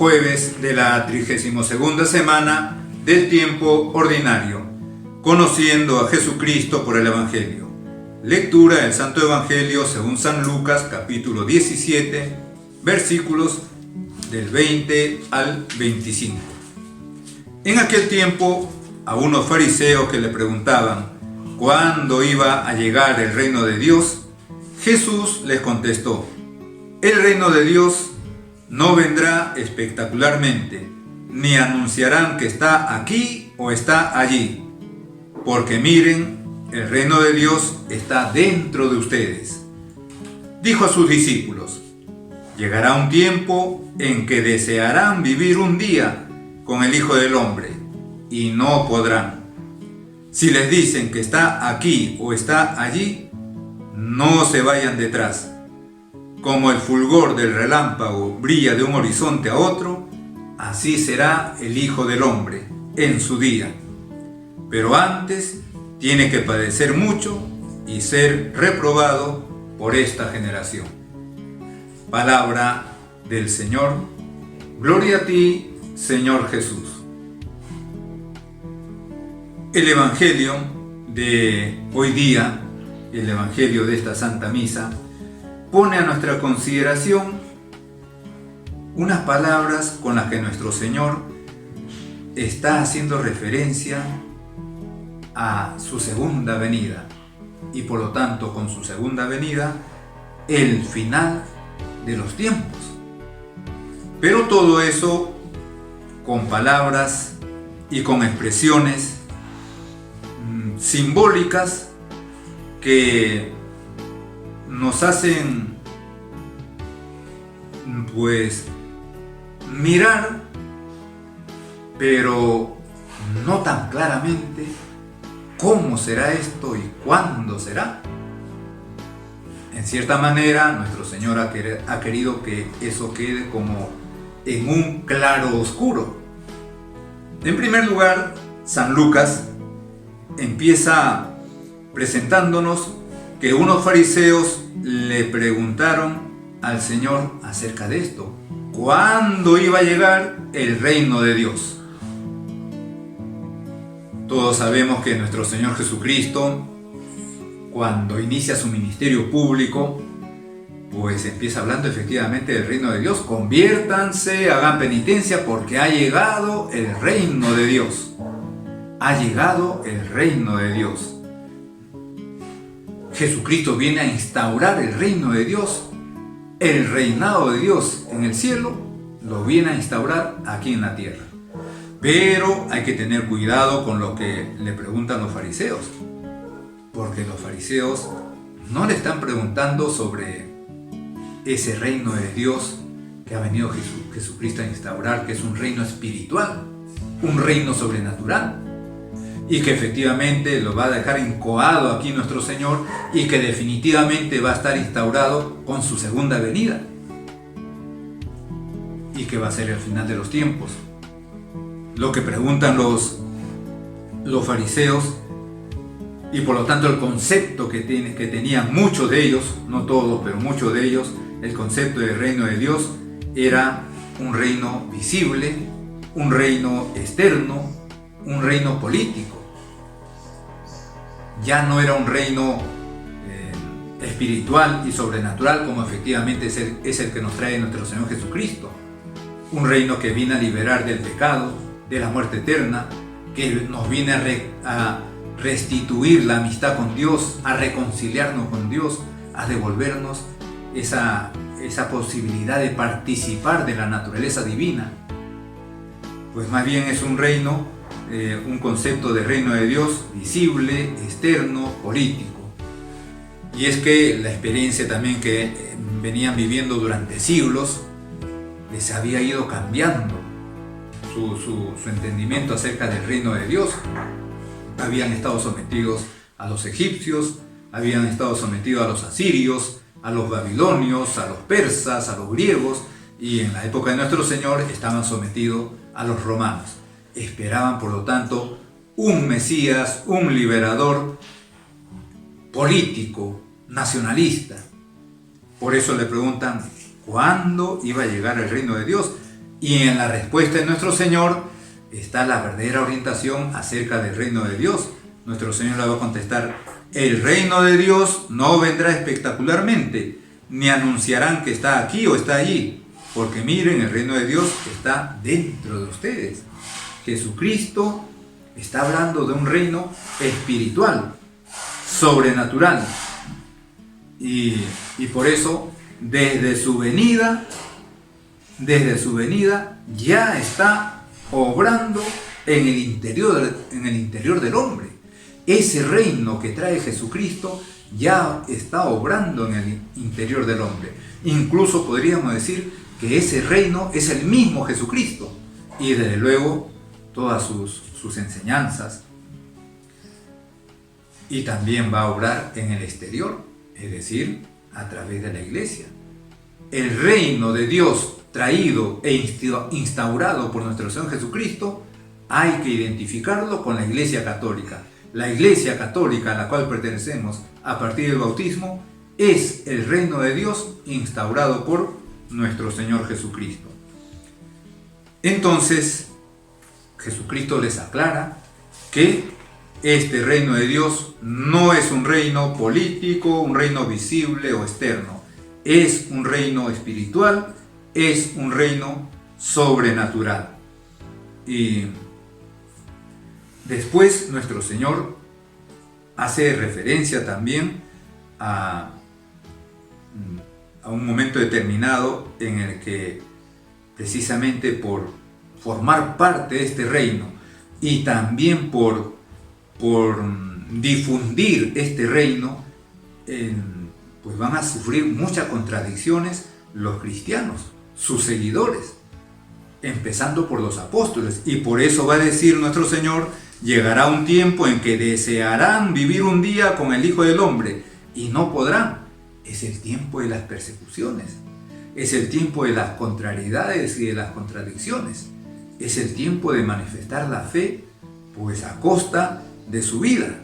Jueves de la 32ª semana del tiempo ordinario, conociendo a Jesucristo por el Evangelio. Lectura del Santo Evangelio según San Lucas, capítulo 17, versículos del 20 al 25. En aquel tiempo, a unos fariseos que le preguntaban cuándo iba a llegar el reino de Dios, Jesús les contestó: el reino de Dios no vendrá espectacularmente, ni anunciarán que está aquí o está allí, porque miren, el reino de Dios está dentro de ustedes. Dijo a sus discípulos: llegará un tiempo en que desearán vivir un día con el Hijo del Hombre, y no podrán. Si les dicen que está aquí o está allí, no se vayan detrás. Como el fulgor del relámpago brilla de un horizonte a otro, así será el Hijo del Hombre en su día. Pero antes tiene que padecer mucho y ser reprobado por esta generación. Palabra del Señor. Gloria a ti, Señor Jesús. El Evangelio de hoy día, el Evangelio de esta Santa Misa, pone a nuestra consideración unas palabras con las que nuestro Señor está haciendo referencia a su segunda venida, y por lo tanto con su segunda venida el final de los tiempos. Pero todo eso con palabras y con expresiones simbólicas que nos hacen mirar, pero no tan claramente cómo será esto y cuándo será. En cierta manera, nuestro Señor ha querido que eso quede como en un claro oscuro. En primer lugar, San Lucas empieza presentándonos que unos fariseos le preguntaron al Señor acerca de esto: ¿cuándo iba a llegar el reino de Dios? Todos sabemos que nuestro Señor Jesucristo, cuando inicia su ministerio público, pues empieza hablando efectivamente del reino de Dios. Conviértanse, hagan penitencia, porque ha llegado el reino de Dios. Ha llegado el reino de Dios. Jesucristo viene a instaurar el reino de Dios. El reinado de Dios en el cielo lo viene a instaurar aquí en la tierra. Pero hay que tener cuidado con lo que le preguntan los fariseos, porque los fariseos no le están preguntando sobre ese reino de Dios que ha venido Jesucristo a instaurar, que es un reino espiritual, un reino sobrenatural, y que efectivamente lo va a dejar incoado aquí nuestro Señor, y que definitivamente va a estar instaurado con su segunda venida, y que va a ser el final de los tiempos. Lo que preguntan los fariseos, y por lo tanto el concepto que tenían muchos de ellos, no todos, pero muchos de ellos, el concepto del reino de Dios era un reino visible, un reino externo, un reino político. Ya no era un reino espiritual y sobrenatural, como efectivamente es el que nos trae nuestro Señor Jesucristo. Un reino que viene a liberar del pecado, de la muerte eterna, que nos viene a restituir la amistad con Dios, a reconciliarnos con Dios, a devolvernos esa posibilidad de participar de la naturaleza divina. Pues más bien es un reino, un concepto de reino de Dios visible, externo, político. Y es que la experiencia también que venían viviendo durante siglos les había ido cambiando su entendimiento acerca del reino de Dios. Habían estado sometidos a los egipcios, habían estado sometidos a los asirios, a los babilonios, a los persas, a los griegos, y en la época de nuestro Señor estaban sometidos a los romanos. Esperaban, por lo tanto, un Mesías, un liberador político, nacionalista. Por eso le preguntan cuándo iba a llegar el reino de Dios. Y en la respuesta de nuestro Señor está la verdadera orientación acerca del reino de Dios. Nuestro Señor le va a contestar: el reino de Dios no vendrá espectacularmente, ni anunciarán que está aquí o está allí, porque miren, el reino de Dios está dentro de ustedes. Jesucristo está hablando de un reino espiritual, sobrenatural, y por eso desde su venida ya está obrando en el interior del hombre. Ese reino que trae Jesucristo ya está obrando en el interior del hombre. Incluso podríamos decir que ese reino es el mismo Jesucristo, y desde luego todas sus enseñanzas. Y también va a obrar en el exterior, es decir, a través de la iglesia. El reino de Dios traído e instaurado por nuestro Señor Jesucristo hay que identificarlo con la Iglesia Católica. La Iglesia Católica a la cual pertenecemos a partir del bautismo es el reino de Dios instaurado por nuestro Señor Jesucristo. Entonces, Jesucristo les aclara que este reino de Dios no es un reino político, un reino visible o externo. Es un reino espiritual, es un reino sobrenatural. Y después nuestro Señor hace referencia también a un momento determinado en el que, precisamente por formar parte de este reino y también por difundir este reino, pues van a sufrir muchas contradicciones los cristianos, sus seguidores, empezando por los apóstoles. Y por eso va a decir nuestro Señor: llegará un tiempo en que desearán vivir un día con el Hijo del Hombre y no podrán. Es el tiempo de las persecuciones, es el tiempo de las contrariedades y de las contradicciones, es el tiempo de manifestar la fe, pues a costa de su vida.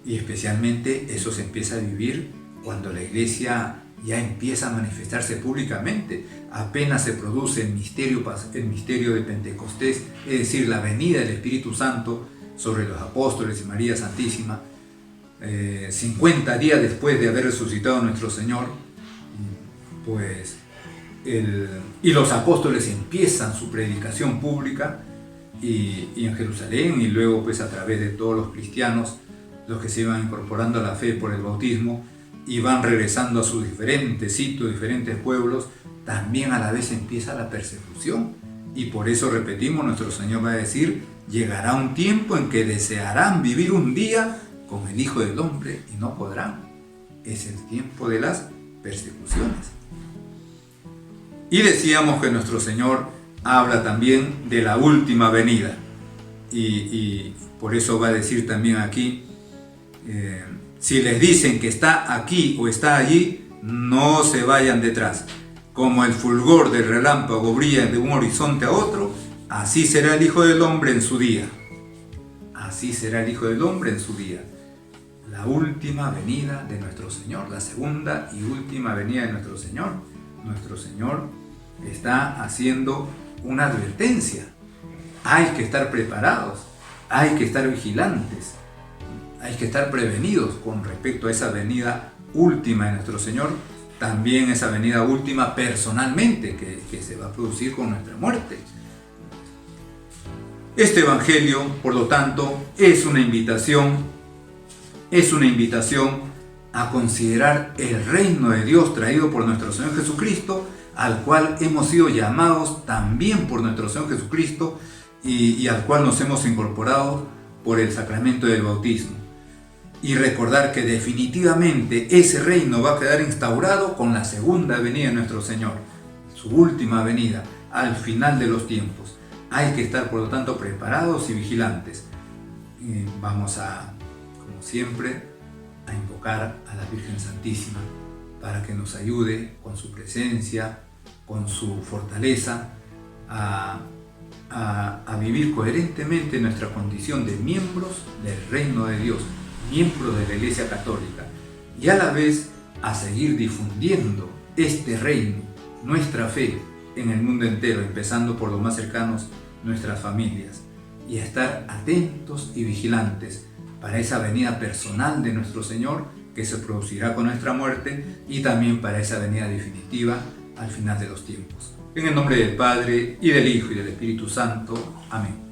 Y especialmente eso se empieza a vivir cuando la iglesia ya empieza a manifestarse públicamente. Apenas se produce el misterio de Pentecostés, es decir, la venida del Espíritu Santo sobre los apóstoles y María Santísima, 50 días después de haber resucitado nuestro Señor, pues y los apóstoles empiezan su predicación pública y en Jerusalén, y luego pues a través de todos los cristianos, los que se iban incorporando a la fe por el bautismo y van regresando a sus diferentes sitios, diferentes pueblos, también a la vez empieza la persecución. Y por eso repetimos, nuestro Señor va a decir: llegará un tiempo en que desearán vivir un día con el Hijo del Hombre y no podrán. Es el tiempo de las persecuciones. Y decíamos que nuestro Señor habla también de la última venida. Y por eso va a decir también aquí: si les dicen que está aquí o está allí, no se vayan detrás. Como el fulgor del relámpago brilla de un horizonte a otro, así será el Hijo del Hombre en su día. Así será el Hijo del Hombre en su día. La última venida de nuestro Señor, la segunda y última venida de nuestro Señor. Nuestro Señor está haciendo una advertencia. Hay que estar preparados, hay que estar vigilantes, hay que estar prevenidos con respecto a esa venida última de nuestro Señor. También esa venida última personalmente que se va a producir con nuestra muerte. Este Evangelio, por lo tanto, es una invitación a considerar el reino de Dios traído por nuestro Señor Jesucristo, al cual hemos sido llamados también por nuestro Señor Jesucristo y al cual nos hemos incorporado por el sacramento del bautismo. Y recordar que definitivamente ese reino va a quedar instaurado con la segunda venida de nuestro Señor, su última venida, al final de los tiempos. Hay que estar, por lo tanto, preparados y vigilantes. Vamos a, como siempre, a invocar a la Virgen Santísima para que nos ayude con su presencia, con su fortaleza, a vivir coherentemente nuestra condición de miembros del reino de Dios, miembros de la Iglesia Católica, y a la vez a seguir difundiendo este reino, nuestra fe en el mundo entero, empezando por los más cercanos, nuestras familias, y a estar atentos y vigilantes para esa venida personal de nuestro Señor que se producirá con nuestra muerte, y también para esa venida definitiva al final de los tiempos. En el nombre del Padre, y del Hijo, y del Espíritu Santo. Amén.